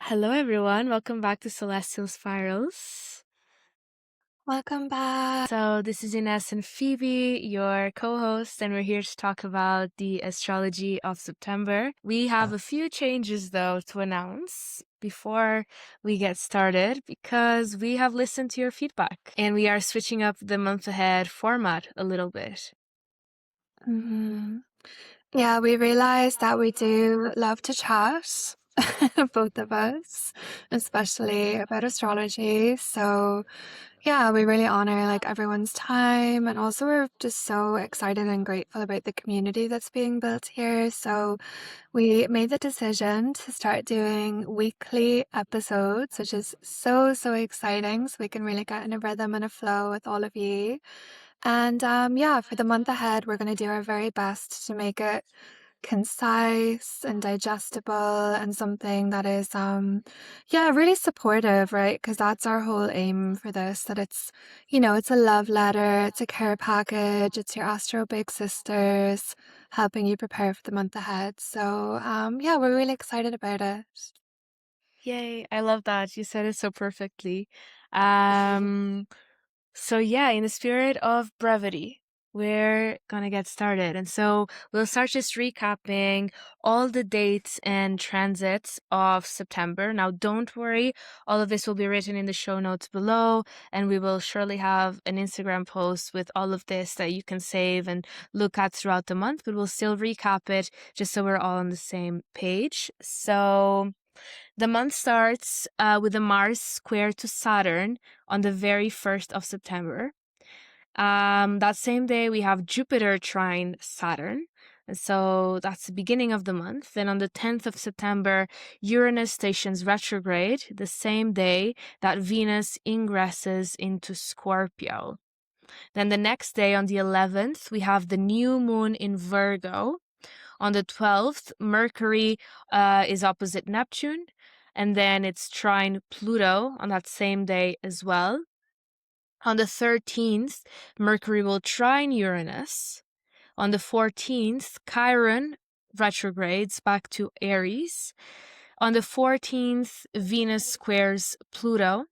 Hello, everyone. Welcome back to Celestial Spirals. Welcome back. So, this is Ines and Phoebe, your co hosts, and we're here to talk about the astrology of September. We have a few changes, though, to announce before we get started because we have listened to your feedback and we are switching up the month ahead format a little bit. Yeah, we realized that we do love to chat, both of us, especially about astrology. So, yeah, we really honor like everyone's time, and also we're just so excited and grateful about the community that's being built here. So, we made the decision to start doing weekly episodes, which is so exciting. So we can really get in a rhythm and a flow with all of you. And yeah, for the month ahead, we're going to do our very best to make it concise and digestible and something that is yeah, really supportive, right? Because that's our whole aim for this, that it's, it's a love letter, it's a care package, it's your astro big sisters helping you prepare for the month ahead. So yeah, we're really excited about it. Yay, I love that. You said it so perfectly. So yeah, in the spirit of brevity, we're gonna get started. And so we'll start just recapping all the dates and transits of September. Now, don't worry, all of this will be written in the show notes below, and we will surely have an Instagram post with all of this that you can save and look at throughout the month, but we'll still recap it just so we're all on the same page. So the month starts with the Mars square to Saturn on the very 1st of September. That same day, we have Jupiter trine Saturn. And so that's the beginning of the month. Then on the 10th of September, Uranus stations retrograde, the same day that Venus ingresses into Scorpio. Then the next day, on the 11th, we have the new moon in Virgo. On the 12th, Mercury is opposite Neptune, and then it's trine Pluto on that same day as well. On the 13th, Mercury will trine Uranus. On the 14th, Chiron retrogrades back to Aries. On the 14th, Venus squares Pluto.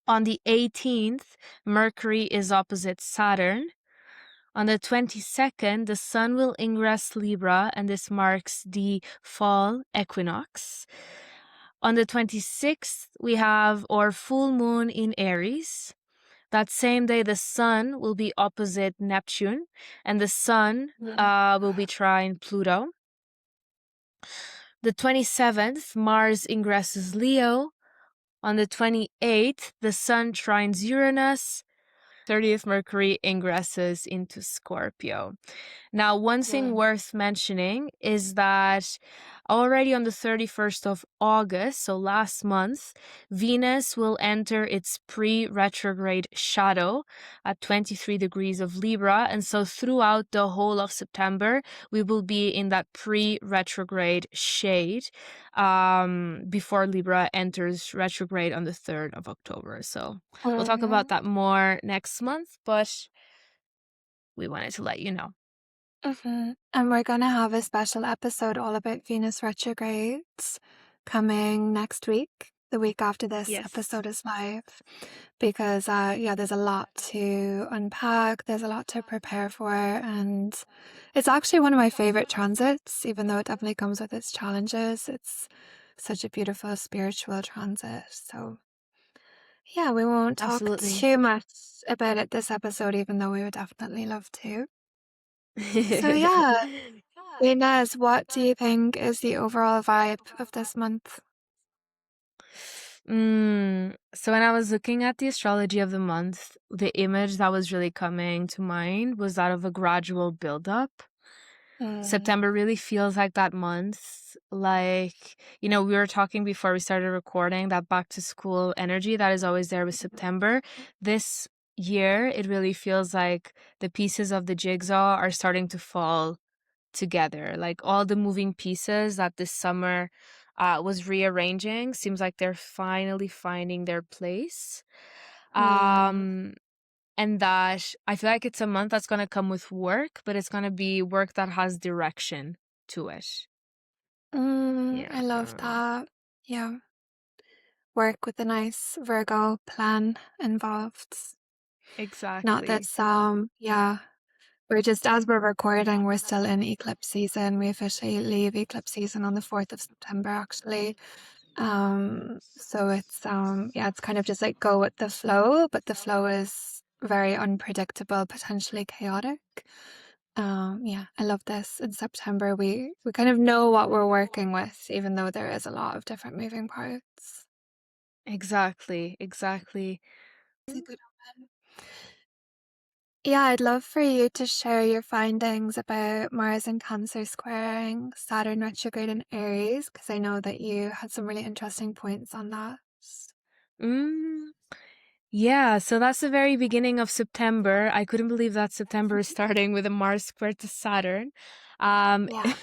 On the 18th, Mercury is opposite Saturn. On the 22nd, the Sun will ingress Libra, and this marks the fall equinox. On the 26th, we have our full moon in Aries. That same day, the Sun will be opposite Neptune, and the Sun will be trine Pluto. The 27th, Mars ingresses Leo. On the 28th, the Sun trines Uranus. 30th, Mercury ingresses into Scorpio. Now, one thing worth mentioning is that already on the 31st of August, so last month, Venus will enter its pre-retrograde shadow at 23 degrees of Libra. And so throughout the whole of September, we will be in that pre-retrograde shade before Libra enters retrograde on the 3rd of October. So we'll talk about that more next month, but we wanted to let you know. And we're going to have a special episode all about Venus retrogrades coming next week, the week after this episode is live, because yeah, there's a lot to unpack, there's a lot to prepare for, and it's actually one of my favorite transits, even though it definitely comes with its challenges. It's such a beautiful spiritual transit. So yeah, we won't talk too much about it this episode, even though we would definitely love to. So yeah, Ines, what do you think is the overall vibe of this month? So when I was looking at the astrology of the month, the image that was really coming to mind was that of a gradual buildup. September really feels like that month. Like, we were talking before we started recording, that back to school energy that is always there with September. This year, it really feels like the pieces of the jigsaw are starting to fall together. Like all the moving pieces that this summer was rearranging seems like they're finally finding their place. And that I feel like it's a month that's going to come with work, but it's going to be work that has direction to it. I love that. Yeah. Work with a nice Virgo plan involved. Not Exactly. this, yeah. We're just, as we're recording, we're still in eclipse season. We officially leave eclipse season on the 4th of September, actually. So it's, yeah, it's kind of just like go with the flow, but the flow is very unpredictable, potentially chaotic. Yeah, I love this. In September, we kind of know what we're working with, even though there is a lot of different moving parts. Exactly. Exactly. It's a good one. Yeah, I'd love for you to share your findings about Mars and Cancer squaring Saturn retrograde in Aries, because I know that you had some really interesting points on that. Mm, yeah, so that's the very beginning of September. I couldn't believe that September is starting with a Mars square to Saturn. Um, Yeah.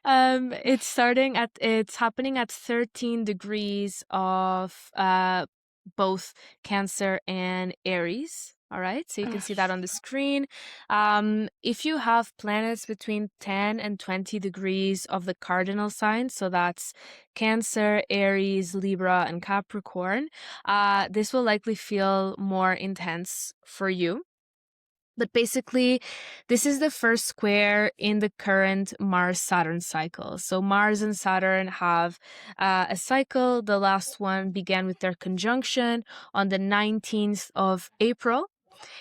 it's happening at 13 degrees of both Cancer and Aries. All right, so you can see that on the screen. If you have planets between 10 and 20 degrees of the cardinal signs, so that's Cancer, Aries, Libra, and Capricorn, this will likely feel more intense for you. But basically, this is the first square in the current Mars-Saturn cycle. So Mars and Saturn have a cycle. The last one began with their conjunction on the 19th of April.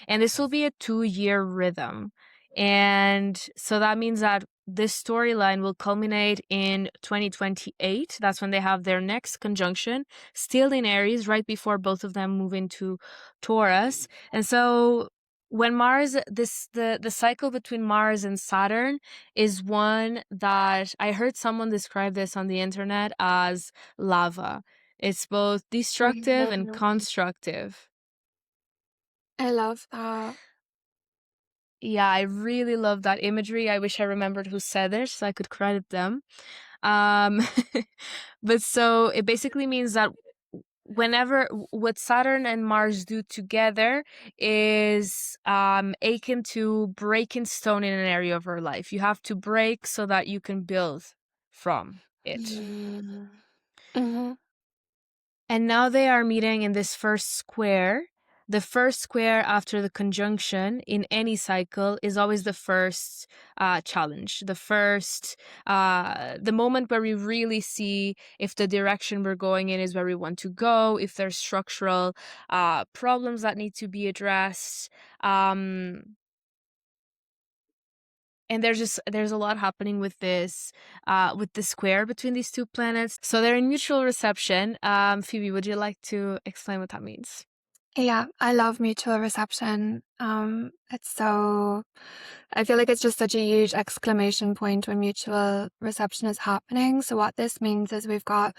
And this will be a 2-year rhythm. And so that means that this storyline will culminate in 2028. That's when they have their next conjunction, still in Aries, right before both of them move into Taurus. And so when the cycle between Mars and Saturn is one that I heard someone describe this on the internet as lava. It's both destructive and constructive. I love that. Yeah, I really love that imagery. I wish I remembered who said it so I could credit them. Um, but so it basically means that whenever what Saturn and Mars do together is akin to breaking stone in an area of our life. You have to break so that you can build from it. Mm-hmm. And now they are meeting in this first square. The first square after the conjunction in any cycle is always the first challenge, the moment where we really see if the direction we're going in is where we want to go, if there's structural problems that need to be addressed. And there's a lot happening with with the square between these two planets. So they're in mutual reception. Phoebe, would you like to explain what that means? Yeah, I love mutual reception. It's so, I feel like it's just such a huge exclamation point when mutual reception is happening. So what this means is we've got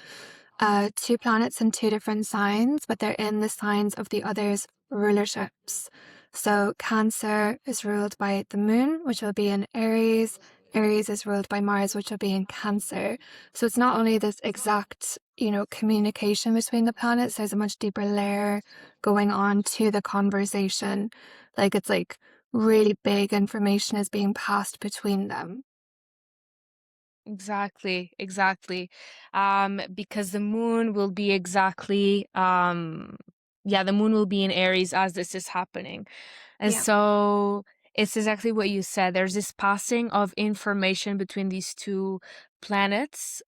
two planets in two different signs, but they're in the signs of the other's rulerships. So Cancer is ruled by the moon, which will be in Aries. Aries is ruled by Mars, which will be in Cancer. So it's not only this exact, communication between the planets, there's a much deeper layer going on to the conversation. Like it's like really big information is being passed between them. Exactly, exactly. Because the moon will be the moon will be in Aries as this is happening. And Yeah. so it's exactly what you said. There's this passing of information between these two planets.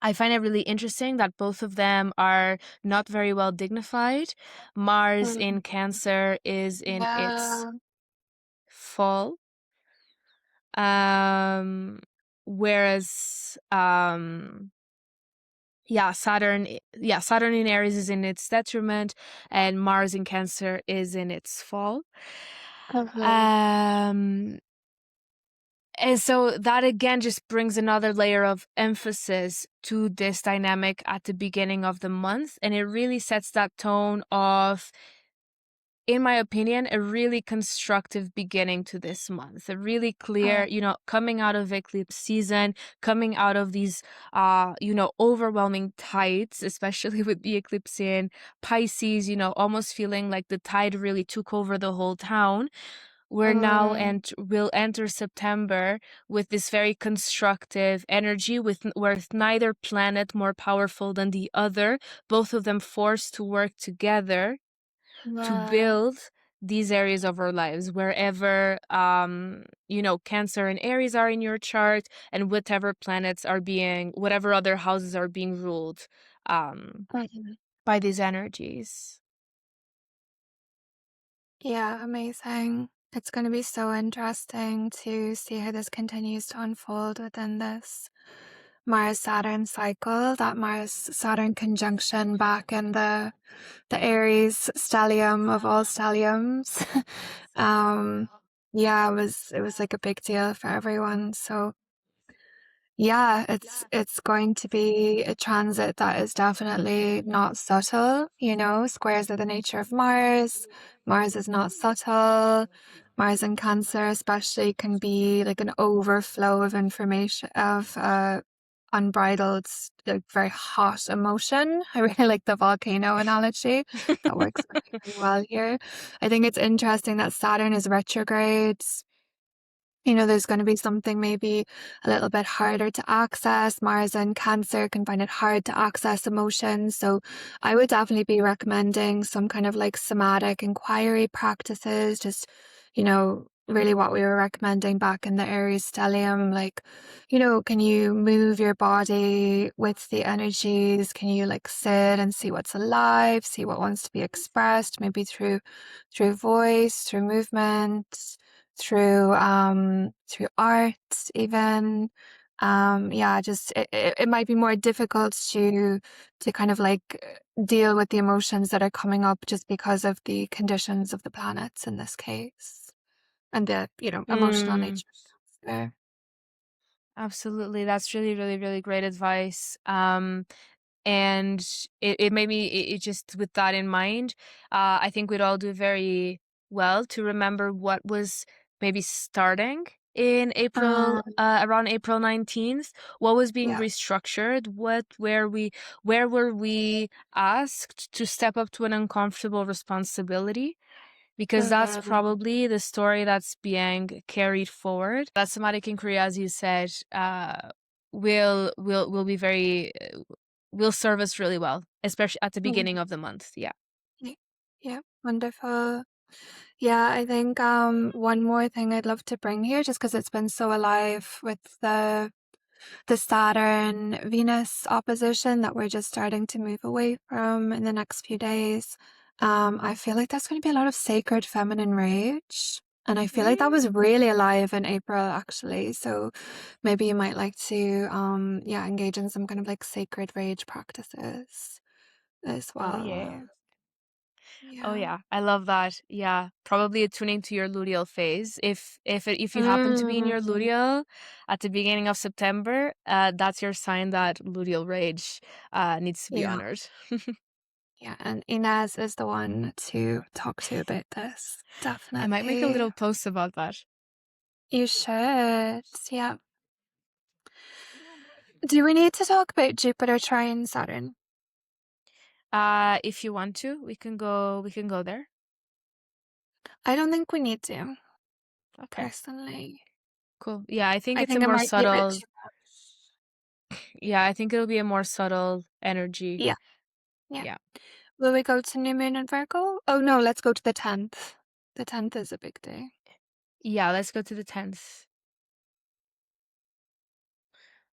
I find it really interesting that both of them are not very well dignified. Mars in Cancer is in its Yeah. fall. Um, whereas Saturn in Aries is in its detriment and Mars in Cancer is in its fall. Uh-huh. Um and so that again just brings another layer of emphasis to this dynamic at the beginning of the month, and it really sets that tone of, in my opinion, a really constructive beginning to this month. A really clear, coming out of eclipse season, coming out of these, overwhelming tides, especially with the eclipse in Pisces, almost feeling like the tide really took over the whole town. we'll enter September with this very constructive energy with neither planet more powerful than the other, both of them forced to work together to Wow. build these areas of our lives, wherever Cancer and Aries are in your chart, and whatever other houses are being ruled Mhm. by these energies. Yeah, amazing. It's going to be so interesting to see how this continues to unfold within this Mars Saturn cycle, that Mars Saturn conjunction back in the Aries stellium of all stelliums. um yeah, it was like a big deal for everyone. So yeah, it's going to be a transit that is definitely not subtle, squares are the nature of Mars. Mars is not subtle. Mars in Cancer especially can be like an overflow of information, of unbridled, like very hot emotion. I really like the volcano analogy. That works very, very well here. I think it's interesting that Saturn is retrograde. There's going to be something maybe a little bit harder to access. Mars and Cancer can find it hard to access emotions. So I would definitely be recommending some kind of like somatic inquiry practices, just, really what we were recommending back in the Aries stellium. Like, can you move your body with the energies? Can you like sit and see what's alive, see what wants to be expressed, maybe through voice, through movement, through art even. Yeah, just it might be more difficult to kind of like deal with the emotions that are coming up just because of the conditions of the planets in this case, and the emotional Mm, nature there. absolutely. That's really, really, really great advice. And it made me it just with that in mind, I think we'd all do very well to remember what was maybe starting in April, Um, around April 19th, what was being yeah. restructured, where were we asked to step up to an uncomfortable responsibility, because that's Mhm. probably the story that's being carried forward. That somatic inquiry, as you said, will be very will serve us really well, especially at the beginning Mhm. of the month. Yeah. Yeah, yeah, wonderful. Yeah, I think one more thing I'd love to bring here, just because it's been so alive with the Saturn Venus opposition that we're just starting to move away from in the next few days. I feel like there's going to be a lot of sacred feminine rage. And I feel like that was really alive in April, actually. So maybe you might like to, yeah, engage in some kind of like sacred rage practices as Oh yeah. well. Oh Yeah. yeah. I love that. Yeah. Probably attuning to your luteal phase. If you happen to be in your Mm, luteal at the beginning of September, that's your sign that luteal rage needs to be yeah. honored. Yeah. And Ines is the one to talk to about this. I might make a Definitely. little post about that. You should. Yeah. Do we need to talk about Jupiter trine Saturn? If you want to, we can go there. I don't think we need to, Okay. personally. Cool. Yeah, I think I it's a think it more might be a bit subtle. too much. Yeah, I think it'll be a more subtle energy. Yeah, yeah. Yeah. Will we go to new moon in Virgo? Oh no, let's go to the 10th. The 10th is a big day. Yeah, let's go to the 10th.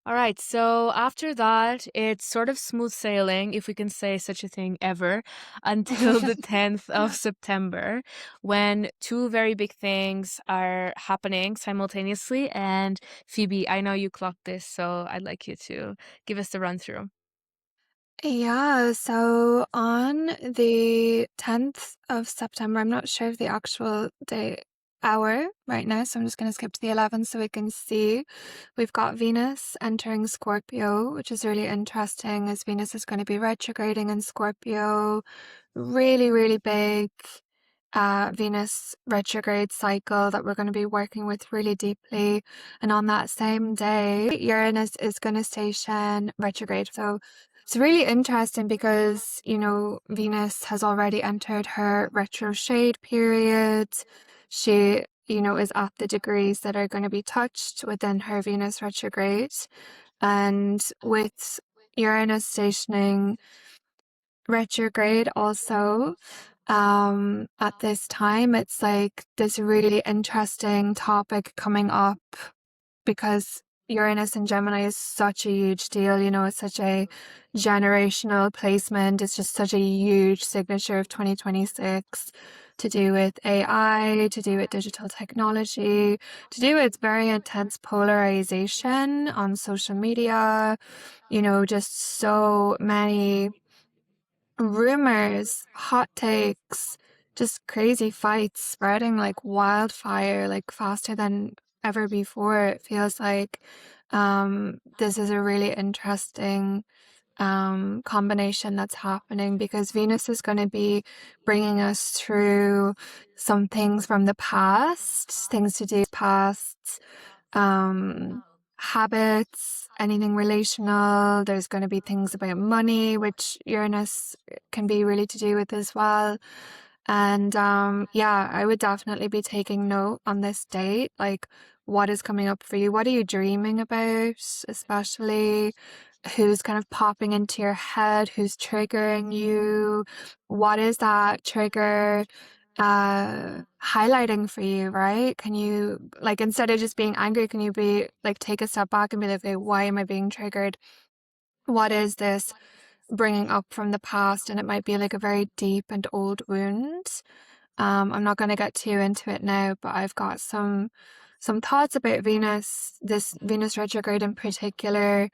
All right, so after that, it's sort of smooth sailing, if we can say such a thing ever, until the 10th of September, when two very big things are happening simultaneously. And Phoebe, I know you clocked this, so I'd like you to give us the run through. Yeah, so on the 10th of September, I'm not sure of the actual day hour right now, so I'm just going to skip to the 11th so we can see. We've got Venus entering Scorpio, which is really interesting as Venus is going to be retrograding in Scorpio. Really, really big Venus retrograde cycle that we're going to be working with really deeply. And on that same day, Uranus is going to station retrograde. So it's really interesting because, Venus has already entered her retrograde period. She is at the degrees that are going to be touched within her Venus retrograde. And with Uranus stationing retrograde also at this time, it's like this really interesting topic coming up because Uranus in Gemini is such a huge deal. It's such a generational placement. It's just such a huge signature of 2026 to do with AI, to do with digital technology, to do with very intense polarization on social media, just so many rumors, hot takes, just crazy fights spreading like wildfire, like faster than ever before. It feels like this is a really interesting combination that's happening because Venus is going to be bringing us through some things from the past, things to do with past, um, habits, anything relational. There's going to be things about money, which Uranus can be really to do with as well. And yeah, I would definitely be taking note on this date. Like, what is coming up for you? What are you dreaming about, especially? Who's kind of popping into your head? Who's triggering you? What is that trigger highlighting for you, right? Can you, like, instead of just being angry, can you be like, take a step back and be like, okay, why am I being triggered? What is this bringing up from the past? And it might be like a very deep and old wound. I'm not going to get too into it now, but I've got some thoughts about Venus, this Venus retrograde in particular,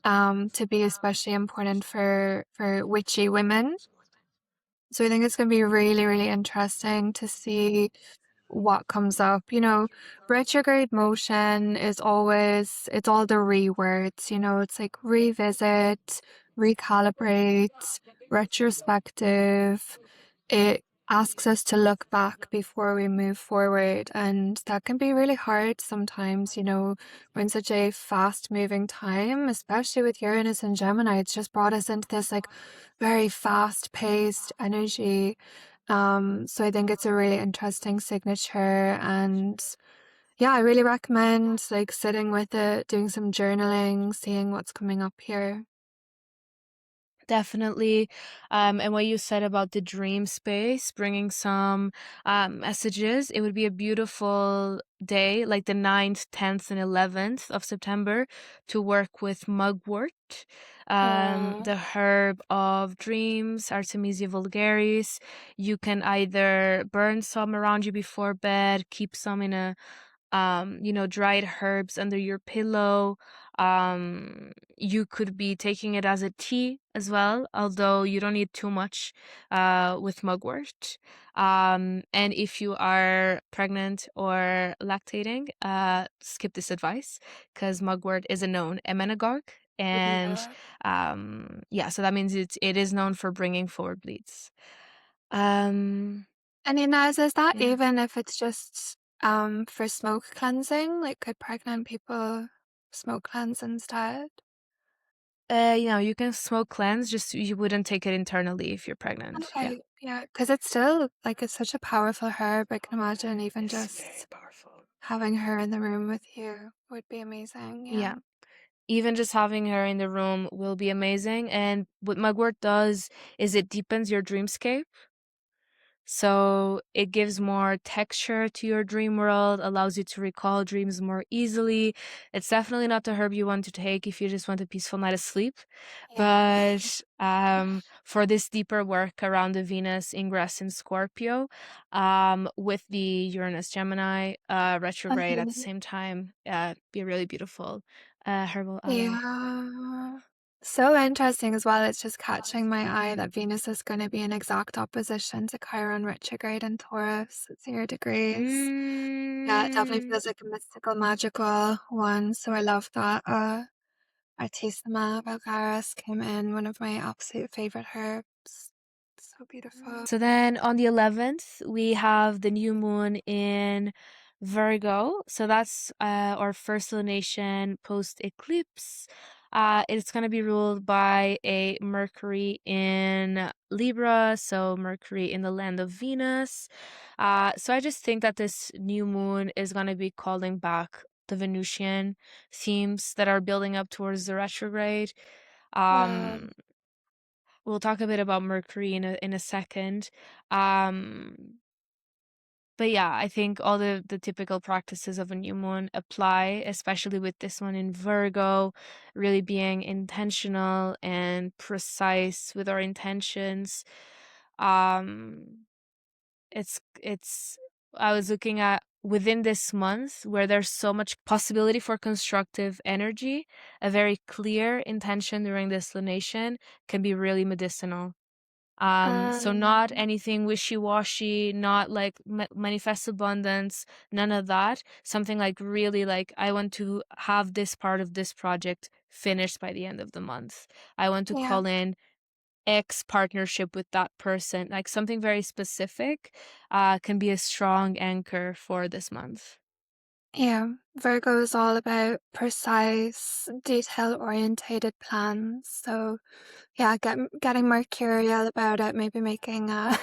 to be especially important for witchy women. So I think it's going to be really, really interesting to see what comes up. Retrograde motion is always, it's all the rewords, it's like revisit, recalibrate, retrospective. It asks us to look back before we move forward, and that can be really hard sometimes. We're in such a fast moving time, especially with Uranus and Gemini. It's just brought us into this like very fast paced energy. So I think it's a really interesting signature, and yeah, I really recommend like sitting with it, doing some journaling, seeing what's coming up here. Definitely. And what you said about the dream space, bringing some messages, it would be a beautiful day, like the 9th, 10th, and 11th of September, to work with mugwort, Oh, the herb of dreams, Artemisia vulgaris. You can either burn some around you before bed, keep some in a dried herbs under your pillow. You could be taking it as a tea as well, although you don't need too much with mugwort. And if you are pregnant or lactating, skip this advice because mugwort is a known emmenagogue. And yeah. yeah, so that means it is known for bringing forward bleeds. Um, And Inez, is that yeah. even if it's just for smoke cleansing? Like, could pregnant people smoke cleanse instead? You can smoke cleanse, just you wouldn't take it internally if you're pregnant. Yeah. Okay, yeah, because it's still like it's such a powerful herb. I can imagine even It's very just powerful. having her in the room with you would be amazing. Yeah. Yeah. Even just having her in the room will be amazing. And what mugwort does is it deepens your dreamscape. So it gives more texture to your dream world, allows you to recall dreams more easily. It's definitely not the herb you want to take if you just want a peaceful night of sleep. Yeah. But for this deeper work around the Venus ingress in Scorpio, with the Uranus Gemini retrograde at the Mhm. same time, be a really beautiful herbal ally. Yeah. So interesting as well. It's just catching my eye that Venus is going to be in exact opposition to Chiron retrograde in Taurus at 0 degrees. Yeah, it definitely Mm. feels like a mystical, magical one. So I love that. Artissima vulgaris came in, one of my absolute favorite herbs. So beautiful. So then on the 11th, we have the new moon in Virgo. So that's our first lunation post eclipse. It's going to be ruled by a Mercury in Libra, so Mercury in the land of Venus. So I just think that this new moon is going to be calling back the Venusian themes that are building up towards the retrograde. Wow. We'll talk a bit about Mercury in a second. Um, but yeah, I think all the typical practices of a new moon apply, especially with this one in Virgo, really being intentional and precise with our intentions. Um, it's I was looking at within this month where there's so much possibility for constructive energy, a very clear intention during this lunation can be really medicinal. So not Um, anything wishy-washy, not like manifest abundance, none of that. Something like really like, I want to have this part of this project finished by the end of the month. I want to yeah. call in X partnership with that person. Like something very specific, can be a strong anchor for this month. Yeah, Virgo is all about precise, detail-orientated plans. So, yeah, getting mercurial about it, maybe making a.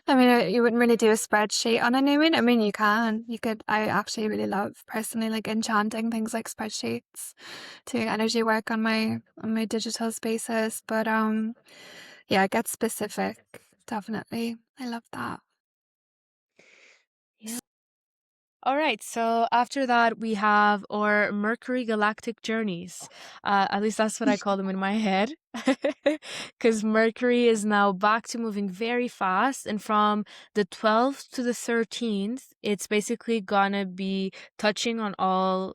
I mean, you wouldn't really do a spreadsheet on a new moon. I mean, you can. You could. I actually really love personally like enchanting things like spreadsheets, doing energy work on my digital spaces. But yeah, get specific. Definitely, I love that. Yeah. All right, so after that, we have our Mercury galactic journeys. At least that's what I call them in my head. Because Mercury is now back to moving very fast. And from the 12th to the 13th, it's basically gonna be touching on all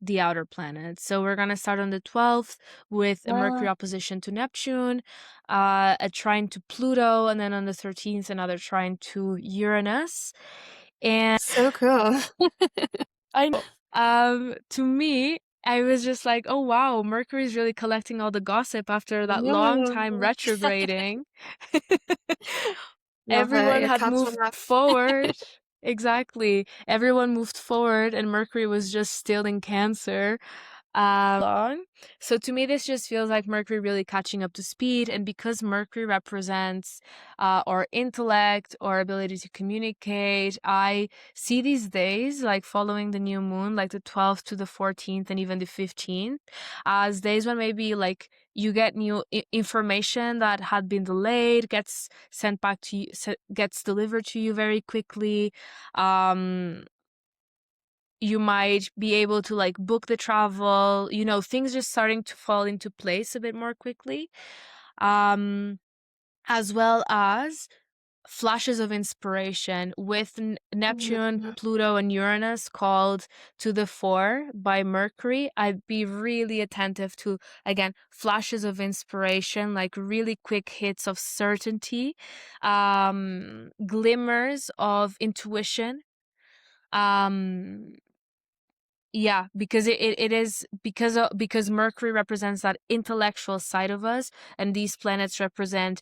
the outer planets. So we're gonna start on the 12th with a Mercury Wow, opposition to Neptune, a trine to Pluto, and then on the 13th, another trine to Uranus. And so cool. I know. To me, I was just like, oh wow, Mercury's really collecting all the gossip after that long Yeah. time retrograding. Love it. Everyone You're had catching moved up. forward. Exactly. Everyone moved forward, and Mercury was just still in Cancer. Long. So to me, this just feels like Mercury really catching up to speed. And because Mercury represents our intellect, our ability to communicate, I see these days, like following the new moon, like the 12th to the 14th and even the 15th, as days when maybe like you get new information that had been delayed, gets sent back to you, gets delivered to you very quickly. You might be able to like book the travel, things just starting to fall into place a bit more quickly. As well as flashes of inspiration with Neptune, Mhm. Pluto, and Uranus called to the fore by Mercury. I'd be really attentive to, again, flashes of inspiration, like really quick hits of certainty, glimmers of intuition. Um, yeah, because it is because Mercury represents that intellectual side of us, and these planets represent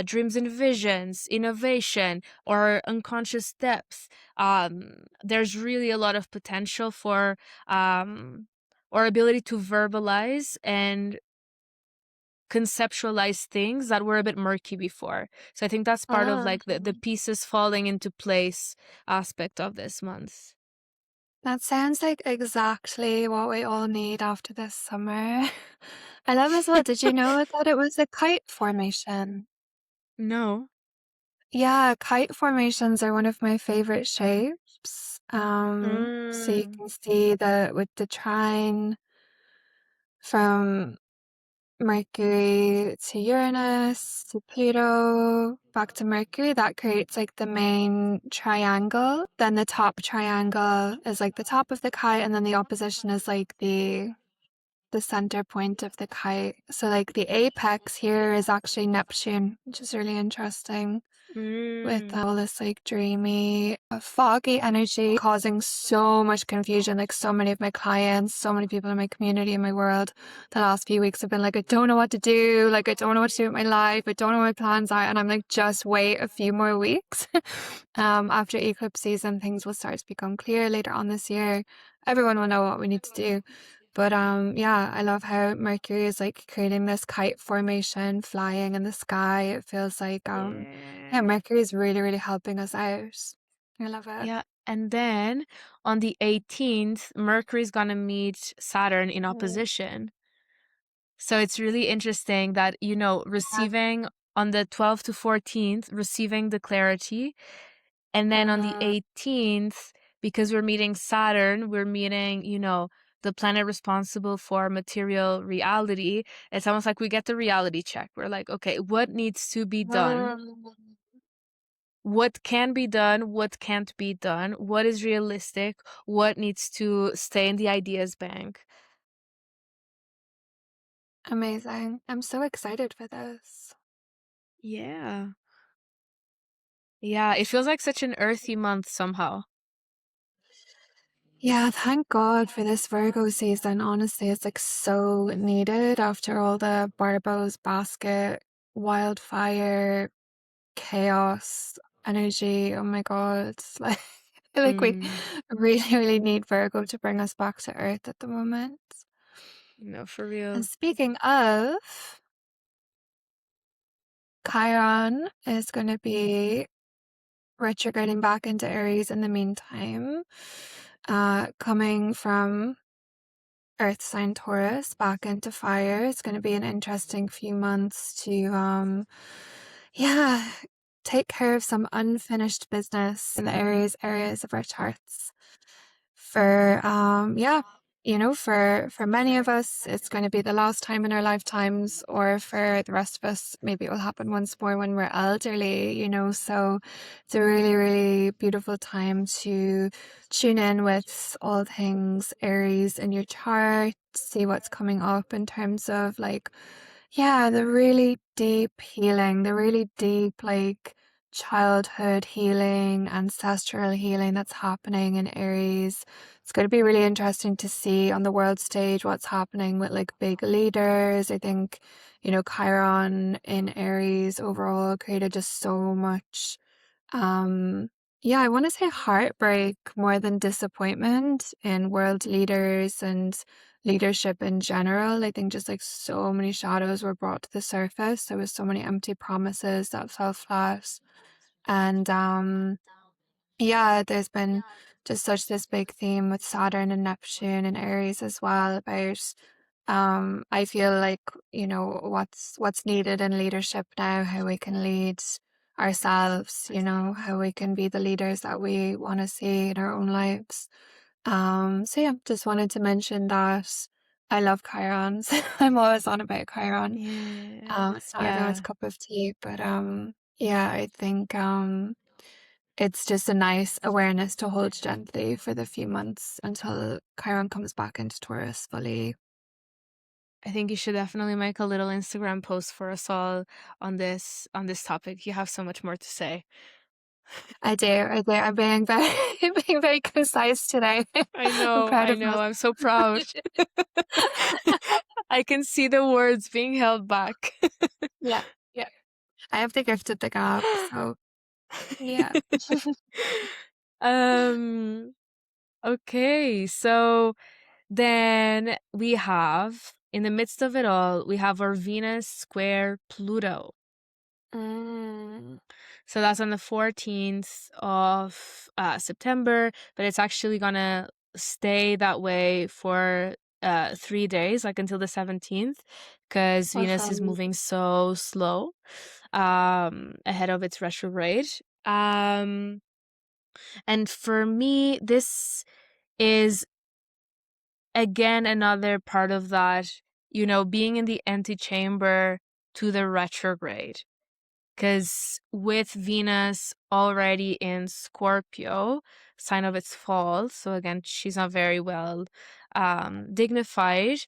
dreams and visions, innovation, or unconscious depth. There's really a lot of potential for our ability to verbalize and conceptualize things that were a bit murky before. So I think that's part of Ah, like the pieces falling into place aspect of this month. that sounds like exactly what we all need after this summer. I love as well. Did you know that it was a kite formation? No. Yeah, kite formations are one of my favorite shapes. So you Mm. can see that with the trine from Mercury to Uranus to Pluto, back to Mercury, that creates like the main triangle. Then the top triangle is like the top of the kite, and then the opposition is like the center point of the kite. So like the apex here is actually Neptune, which is really interesting with Mm. all this like dreamy, foggy energy causing so much confusion. Like so many of my clients, so many people in my community, in my world, the last few weeks have been like, I don't know what to do. Like, I don't know what to do with my life. I don't know what my plans are. And I'm like, just wait a few more weeks. After eclipse season, things will start to become clear later on this year. Everyone will know what we need to do. But yeah, I love how Mercury is like creating this kite formation, flying in the sky. It feels like yeah, Yeah. Mercury is really, really helping us out. I love it. Yeah. And then on the 18th, Mercury's gonna meet Saturn in opposition. So it's really interesting that, receiving on the 12th to 14th, receiving the clarity. And then on the 18th, because we're meeting Saturn, we're meeting, the planet responsible for material reality. It's almost like we get the reality check. We're like, okay, what needs to be done? What can be done? What can't be done? What is realistic? What needs to stay in the ideas bank? Amazing. I'm so excited for this. Yeah. Yeah, it feels like such an earthy month somehow. Yeah, thank God for this Virgo season. Honestly, it's like so needed after all the Barbo's basket, wildfire, chaos, energy. Oh my God. Like, like we Mm, really, really need Virgo to bring us back to Earth at the moment. no, for And real. speaking of, Chiron is going to be retrograding back into Aries in the meantime, coming from Earth sign Taurus back into fire. It's going to be an interesting few months to, yeah, take care of some unfinished business in the areas of our charts. For, yeah, for many of us, it's going to be the last time in our lifetimes, or for the rest of us, maybe it will happen once more when we're elderly, so it's a really, really beautiful time to tune in with all things Aries in your chart, see what's coming up in terms of like, yeah, the really deep healing, the really deep, like, childhood healing, ancestral healing that's happening in Aries. It's going to be really interesting to see on the world stage what's happening with like big leaders. I think, Chiron in Aries overall created just so much, um, yeah, I want to say heartbreak more than disappointment in world leaders and leadership in general. I think just like so many shadows were brought to the surface. There was so many empty promises that fell flat. And yeah, there's been just such this big theme with Saturn and Neptune and Aries as well about I feel like, what's needed in leadership now, how we can lead ourselves, how we can be the leaders that we want to see in our own lives. So yeah, just wanted to mention that I love Chirons. I'm always on about Chiron. Yeah. It's not everyone's Yeah. cup of tea, but yeah, I think it's just a nice awareness to hold gently for the few months until Chiron comes back into Taurus fully. I think you should definitely make a little Instagram post for us all on this topic. You have so much more to say. I do, I do. I'm being very, being very concise today. I I'm know, proud I of know. myself. I'm so proud. I can see the words being held back. Yeah, yeah. I have the gift of the gab, so yeah. Um, okay, so then we have, in the midst of it all, we have our Venus square Pluto. Mm, So that's on the 14th of September, but it's actually gonna stay that way for 3 days, like until the 17th, because Venus is awesome. moving so slow ahead of its retrograde. Um, and for me, this is again another part of that, being in the antechamber to the retrograde. Because with Venus already in Scorpio, sign of its fall, so again, she's not very well dignified,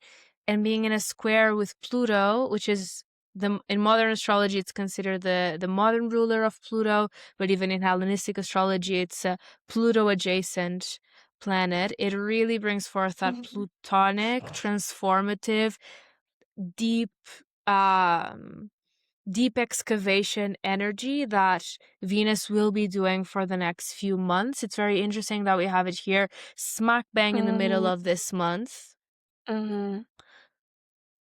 and being in a square with Pluto, which is in modern astrology, it's considered the modern ruler of Pluto, but even in Hellenistic astrology, it's a Pluto adjacent planet. It really brings forth that plutonic, transformative, deep um deep excavation energy that Venus will be doing for the next few months. It's very interesting that we have it here smack bang in the middle Mm, of this month. Mm-hmm.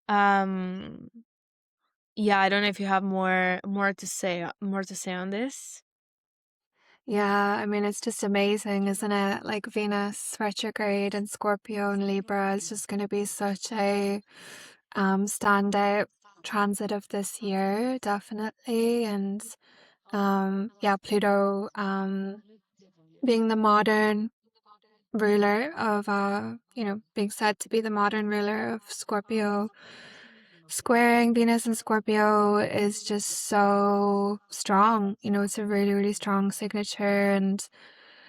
Um, yeah, I don't know if you have more to say on this. Yeah, I mean, it's just amazing, isn't it? Like Venus retrograde and Scorpio and Libra is just going to be such a standout transit of this year, definitely. And yeah, Pluto being the modern ruler of being said to be the modern ruler of Scorpio, squaring Venus and Scorpio is just so strong. You know, it's a really, really strong signature. And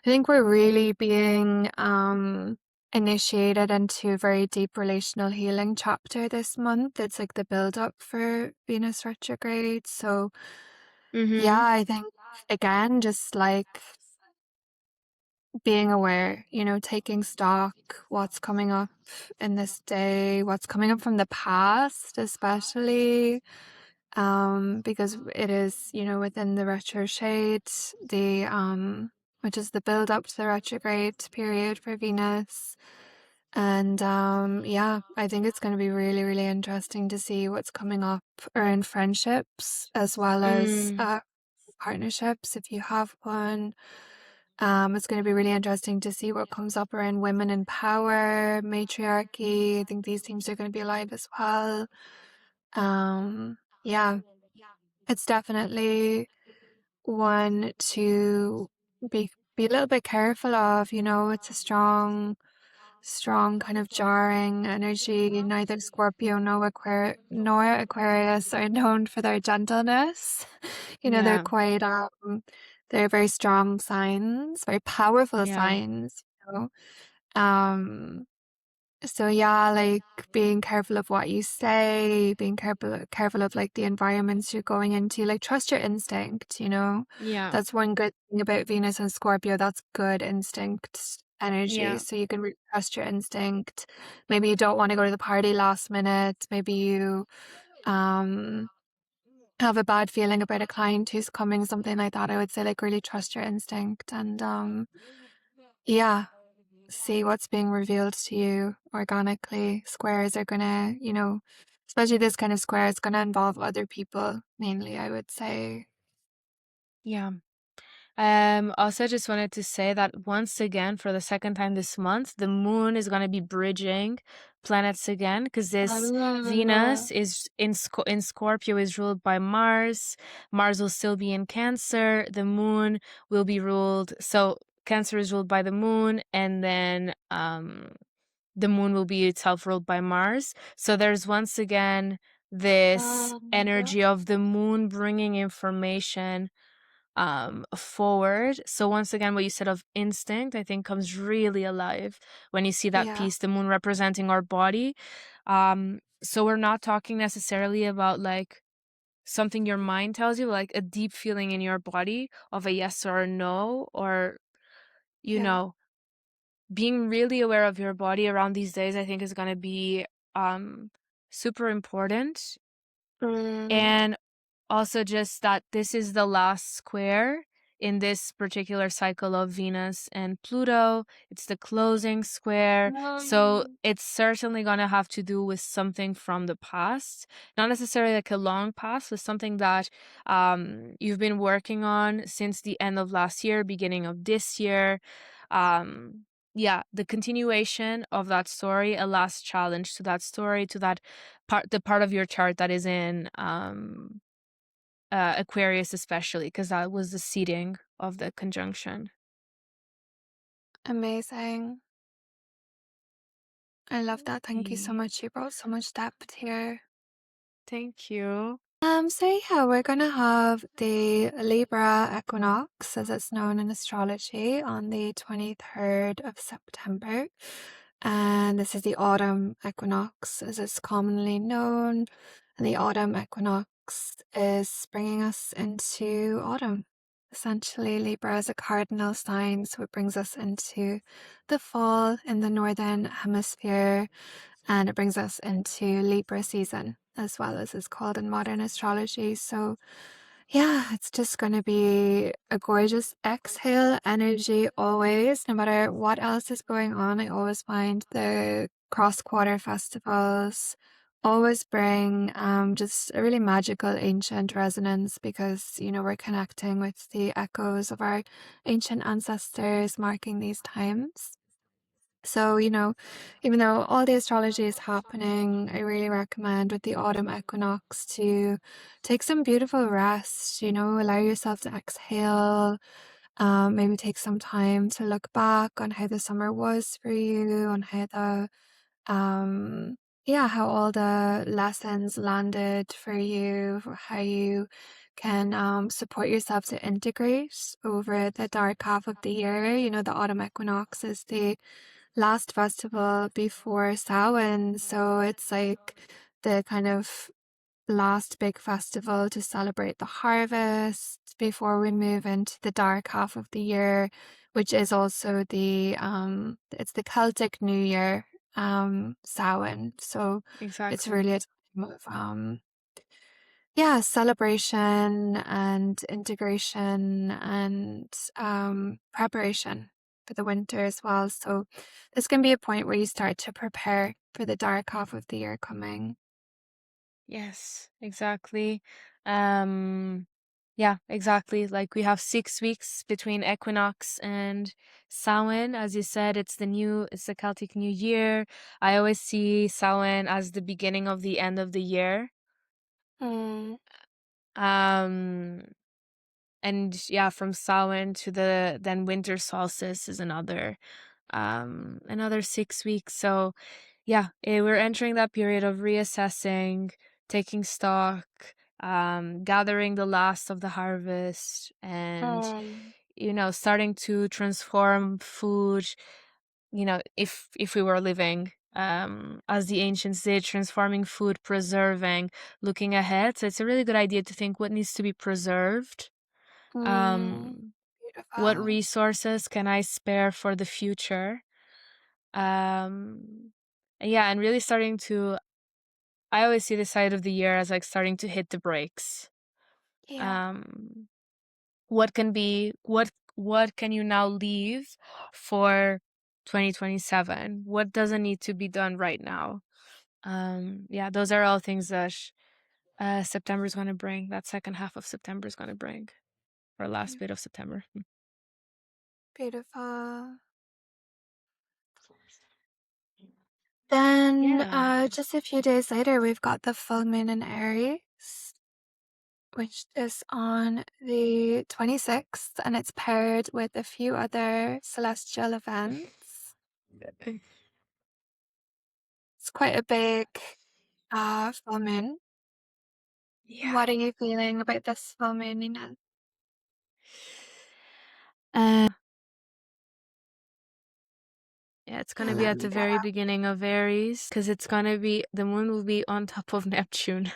I think we're really being initiated into a very deep relational healing chapter this month. It's like the build up for Venus retrograde. So Mm-hmm. yeah, I think again, just like being aware, you know, taking stock, what's coming up in this day, what's coming up from the past, especially, because it is, you know, within the retro shade, which is the build up to the retrograde period for Venus. And yeah, I think it's going to be really, really interesting to see what's coming up around friendships as well as Mm, partnerships if you have one. It's going to be really interesting to see what comes up around women in power, matriarchy. I think these themes are going to be alive as well. Yeah, it's definitely one to be a little bit careful of. You know, it's a strong kind of jarring energy. Neither Scorpio nor Aquarius are known for their gentleness. You know, yeah, they're very strong signs, very powerful yeah, signs, you know. So yeah, like being careful of what you say, being careful of like the environments you're going into, like trust your instinct, you know. yeah, That's one good thing about Venus and Scorpio. That's good instinct energy. yeah, So you can trust your instinct. Maybe you don't want to go to the party last minute. Maybe you um have a bad feeling about a client who's coming, something like that. I would say like really trust your instinct and yeah, see what's being revealed to you organically. Squares are gonna, you know, especially this kind of square is gonna involve other people mainly, I would say. yeah. Also just wanted to say that once again, for the second time this month, the moon is going to be bridging planets again because this Ah, Venus is in Scorpio is ruled by Mars. Mars will still be in Cancer. The moon will be ruled. So Cancer is ruled by the moon, and then the moon will be itself ruled by Mars. So there's once again this energy of the moon bringing information forward. So once again, what you said of instinct, I think comes really alive when you see that yeah, piece, the moon representing our body. So we're not talking necessarily about like something your mind tells you, like a deep feeling in your body of a yes or a no, or you yeah. know, being really aware of your body around these days, I think is going to be um super important. Mm, And also, just that this is the last square in this particular cycle of Venus and Pluto. It's the closing square. So it's certainly going to have to do with something from the past. Not necessarily like a long past, but something that you've been working on since the end of last year, beginning of this year. Yeah, the continuation of that story, a last challenge to that story, to that part, the part of your chart that is in Aquarius especially, because that was the seeding of the conjunction. amazing. I love that. Thank you so Ye- much. You brought so much depth here. Thank you. So yeah, we're gonna have the Libra equinox, as it's known in astrology, on the 23rd of September. And this is the autumn equinox, as it's commonly known. And the autumn equinox is bringing us into autumn. Essentially, Libra is a cardinal sign, so it brings us into the fall in the northern hemisphere, and it brings us into Libra season, as well as it's called in modern astrology. So, yeah, it's just going to be a gorgeous exhale energy always, no matter what else is going on. I always find the cross-quarter festivals always bring just a really magical ancient resonance because, we're connecting with the echoes of our ancient ancestors marking these times. So, even though all the astrology is happening, I really recommend with the autumn equinox to take some beautiful rest, allow yourself to exhale, maybe take some time to look back on how the summer was for you, on how um, how all the lessons landed for you, how you can support yourself to integrate over the dark half of the year. The autumn equinox is the last festival before Samhain, so it's like the kind of last big festival to celebrate the harvest before we move into the dark half of the year, which is also it's the Celtic New Year, Samhain. So it's Exactly. really a time of celebration and integration and preparation for the winter as well. So this can be a point where you start to prepare for the dark half of the year coming. Yes, exactly. Um, yeah, exactly. Like we have 6 weeks between equinox and Samhain. As you said, it's the Celtic New Year. I always see Samhain as the beginning of the end of the year. Mm, Um, and yeah, from Samhain to then winter solstice is another 6 weeks. So yeah, we're entering that period of reassessing, taking stock, gathering the last of the harvest, and mm, starting to transform food. If we were living as the ancients did, transforming food, preserving, looking ahead. So it's a really good idea to think what needs to be preserved. mm. Um, what Beautiful. resources can I spare for the future? Um, yeah, and really starting to I always see the side of the year as like starting to hit the brakes. Yeah. Um, what can you now leave for 2027? What doesn't need to be done right now? Yeah, those are all things that September is going to bring. That second half of September is going to bring, or last bit of September. Beautiful. Then, Yeah. just a few days later, we've got the full moon in Aries, which is on the 26th, and it's paired with a few other celestial events. It's quite a big full moon. Yeah. What are you feeling about this full moon, Nina? Uh, yeah, it's gonna be Let at me the get very up. beginning of Aries because the moon will be on top of Neptune.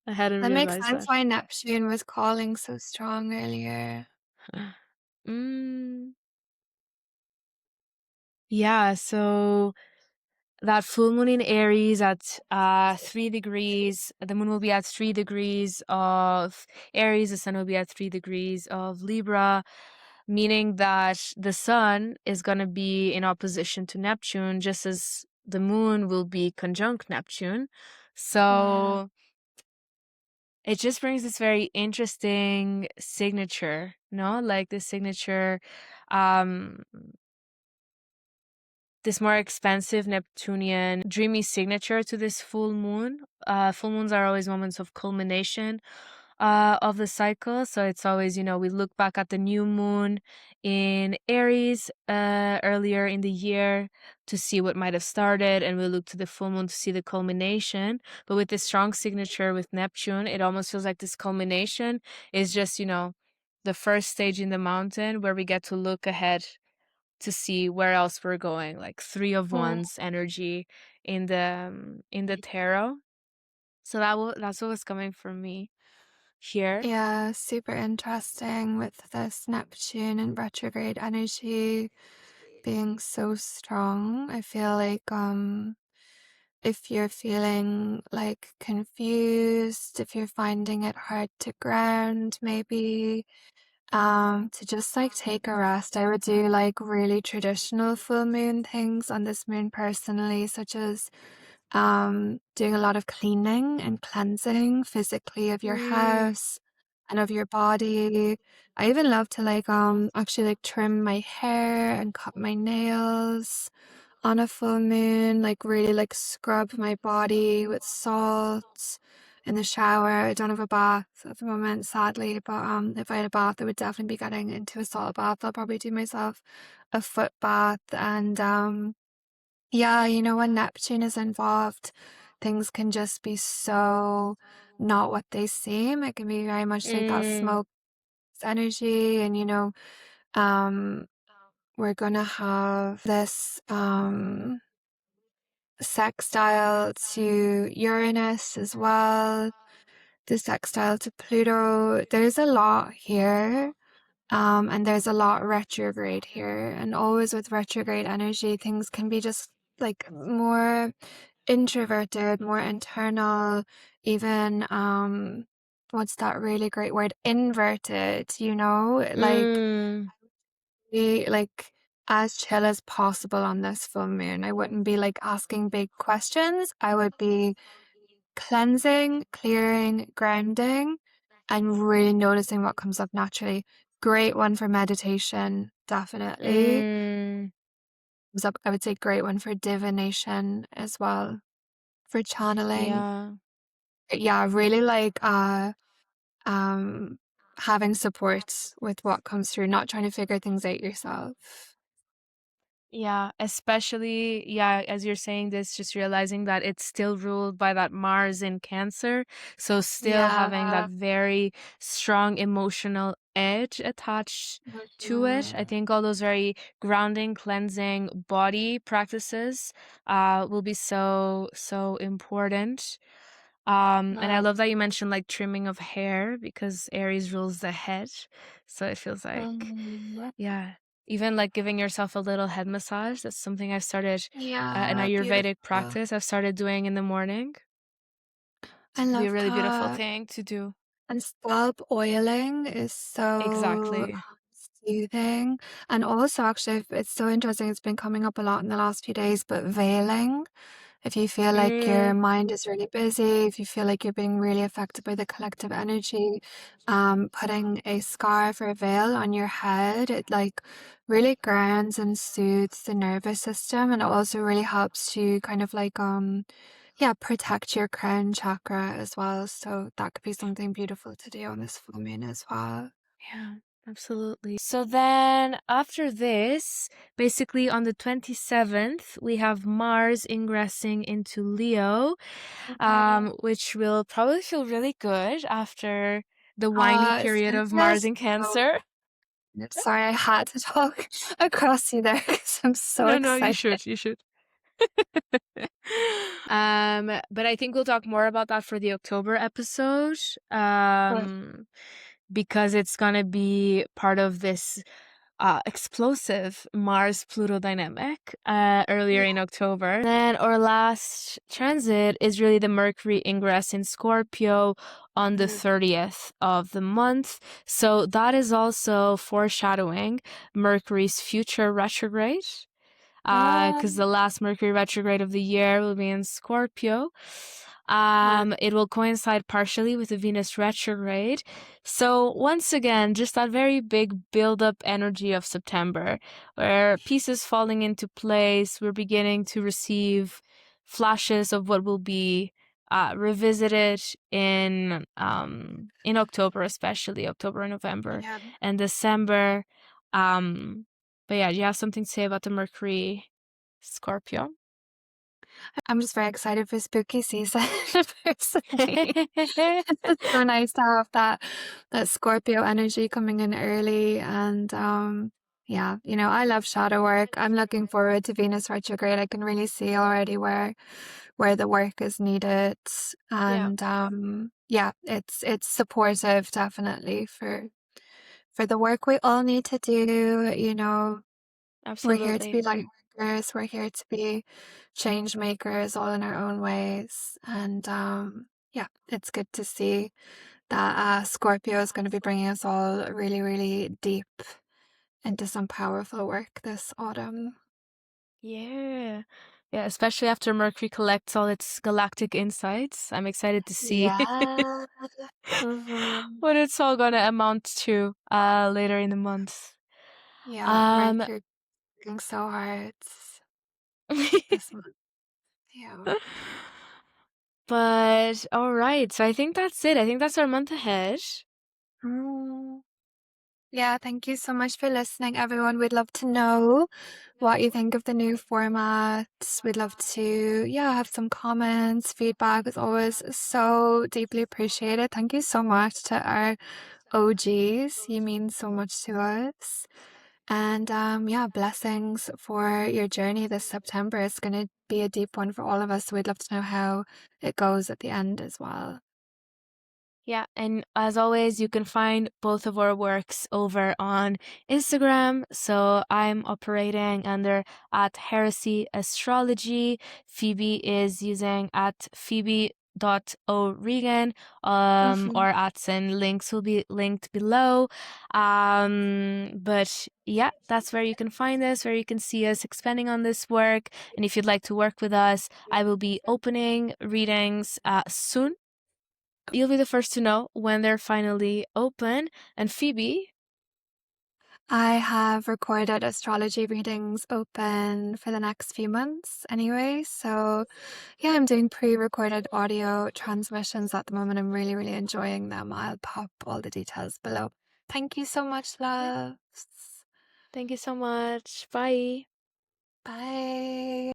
I hadn't That makes realized sense that. why Neptune was calling so strong earlier. Mm, yeah, so that full moon in Aries at 3 degrees, the moon will be at 3 degrees of Aries, the sun will be at 3 degrees of Libra, meaning that the sun is going to be in opposition to Neptune, just as the moon will be conjunct Neptune. Wow. So it just brings this very interesting signature, no? Like this signature, um, this more expansive Neptunian dreamy signature to this full moon. Full moons are always moments of culmination of the cycle. So it's always, we look back at the new moon in Aries earlier in the year to see what might have started, and we look to the full moon to see the culmination. But with this strong signature with Neptune, it almost feels like this culmination is just, the first stage in the mountain where we get to look ahead to see where else we're going, like Three of Mm, Wands energy in the tarot. So that's what was coming from me here. yeah, super interesting with this Neptune and retrograde energy being so strong. I feel like if you're feeling like confused, if you're finding it hard to ground, maybe to just like take a rest. I would do like really traditional full moon things on this moon personally, such as doing a lot of cleaning and cleansing physically of your Mm, house and of your body. I even love to like actually like trim my hair and cut my nails on a full moon, like really like scrub my body with salt in the shower. I don't have a bath at the moment, sadly, but if I had a bath, I would definitely be getting into a salt bath. I'll probably do myself a foot bath and yeah, you know, when Neptune is involved, things can just be so not what they seem. It can be very much like that mm, smoke energy, and you know, um, we're gonna have this sextile to Uranus as well, the sextile to Pluto. There's a lot here. And there's a lot retrograde here. And always with retrograde energy, things can be just like more introverted, more internal, even what's that really great word? Inverted, you know? Like mm, be like as chill as possible on this full moon. I wouldn't be like asking big questions. I would be cleansing, clearing, grounding, and really noticing what comes up naturally. Great one for meditation, definitely. mm. Comes up, I would say great one for divination as well, for channeling. Yeah. Yeah, really like um having support with what comes through, not trying to figure things out yourself. Yeah, especially, yeah, as you're saying this, just realizing that it's still ruled by that Mars in Cancer. So still having that Yeah. very strong emotional edge attached to it. I Mhm. think all those very grounding, cleansing body practices will be so, so important. And I love that you mentioned like trimming of hair because Aries rules the head. So it feels like, Mhm. yeah, even like giving yourself a little head massage. That's something I've started an Yeah, Ayurvedic beautiful. practice I've started doing in the morning. So I it can be a love really beautiful that. thing to do. And scalp oiling is so Exactly. soothing. And also, actually, it's so interesting. It's been coming up a lot in the last few days, but veiling. If you feel like your Mm, mind is really busy, if you feel like you're being really affected by the collective energy, putting a scarf or a veil on your head, it like really grounds and soothes the nervous system, and it also really helps to kind of like yeah, protect your crown chakra as well. So that could be something beautiful to do on this full moon as well. yeah, absolutely. So then after this, basically on the 27th, we have Mars ingressing into Leo, Mhm. which will probably feel really good after the whiny period Same of for Mars us. in Oh, Cancer. sorry, I had to talk across you there because I'm so No, no, you excited. should, you should. But I think we'll talk more about that for the October episode. Because it's gonna be part of this explosive Mars Pluto dynamic earlier Yeah. in October. Then our last transit is really the Mercury ingress in Scorpio on the 30th of the month. So that is also foreshadowing Mercury's future retrograde because the last Mercury retrograde of the year will be in Scorpio. It will coincide partially with the Venus retrograde. So once again, just that very big build-up energy of September, where pieces falling into place, we're beginning to receive flashes of what will be revisited in October, especially October and November Yeah. and December. But yeah, do you have something to say about the Mercury Scorpio? I'm just very excited for spooky season personally. It's so nice to have that Scorpio energy coming in early and yeah, you know, I love shadow work. I'm looking forward to Venus retrograde. I can really see already where the work is needed Yeah, and yeah, it's supportive definitely for the work we all need to do, you know. We're here to be absolutely. light workers. We're here to be change makers all in our own ways. And yeah, it's good to see that Scorpio is going to be bringing us all really, really deep into some powerful work this autumn. Yeah. Yeah, especially after Mercury collects all its galactic insights. I'm excited to see Yeah. Mhm. what it's all gonna amount to later in the month. Yeah, Um Mercury working so hard this month. Yeah. but all right, so I think that's it. I think that's our month ahead. Mm. Yeah, thank you so much for listening, everyone. We'd love to know what you think of the new format. We'd love to, yeah, have some comments. Feedback is always so deeply appreciated. Thank you so much to our OGs. You mean so much to us. And yeah, blessings for your journey this September. It's going to be a deep one for all of us. So we'd love to know how it goes at the end as well. Yeah, and as always, you can find both of our works over on Instagram. So I'm operating under at Heresy Astrology. Phoebe is using at Phoebe.O'Regan, or at, and links will be linked below. But yeah, that's where you can find us, where you can see us expanding on this work. And if you'd like to work with us, I will be opening readings soon. You'll be the first to know when they're finally open. And Phoebe, I have recorded astrology readings open for the next few months anyway. So, yeah, I'm doing pre recorded audio transmissions at the moment. I'm really, really enjoying them. I'll pop all the details below. Thank you so much, yeah, loves. thank you so much. Bye. Bye.